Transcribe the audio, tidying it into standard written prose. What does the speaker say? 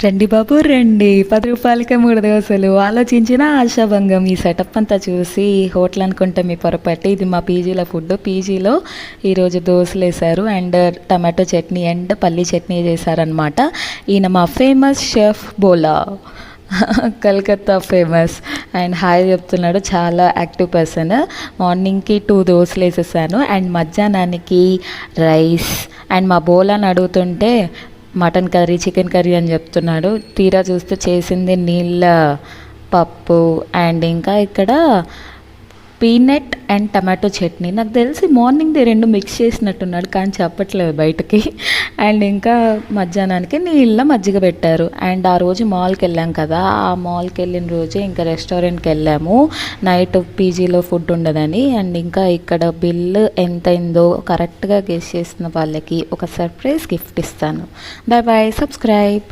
రండి బాబు రండి, 10 రూపాయలకే 3 దోసలు. ఆలోచించిన ఆశాభంగం. ఈ సెటప్ అంతా చూసి హోటల్ అనుకుంటే మీ పొరపాటు. ఇది మా పీజీలో ఫుడ్. పీజీలో ఈరోజు దోసలు వేశారు అండ్ టమాటో చట్నీ అండ్ పల్లీ చట్నీ చేశారనమాట. ఈయన మా famous chef Bhola, Calcutta famous. And hi చెప్తున్నాడు, చాలా యాక్టివ్ పర్సన్. మార్నింగ్కి 2 దోసలు వేసేసాను అండ్ మధ్యాహ్నానికి రైస్. అండ్ మా బోలాని అడుగుతుంటే మటన్ కర్రీ, చికెన్ కర్రీ అని చెప్తున్నాడు. తీరా చూస్తే చేసింది నీళ్ళ పప్పు అండ్ ఇంకా ఇక్కడ పీనట్ అండ్ టమాటో చట్నీ. నాకు తెలిసి మార్నింగ్ది 2 మిక్స్ చేసినట్టున్నాడు కానీ చెప్పట్లేదు బయటకి. అండ్ ఇంకా మధ్యాహ్నానికి నీళ్ళ మజ్జిగ పెట్టారు. అండ్ ఆ రోజు మాల్కి వెళ్ళాం కదా, ఆ మాల్కి వెళ్ళిన రోజే ఇంకా రెస్టారెంట్కి వెళ్ళాము. నైట్ పీజీలో ఫుడ్ ఉండదని. అండ్ ఇంకా ఇక్కడ బిల్లు ఎంత అయిందో కరెక్ట్గా గెస్ చేసిన వాళ్ళకి ఒక సర్ప్రైజ్ గిఫ్ట్ ఇస్తాను. Bye bye, subscribe.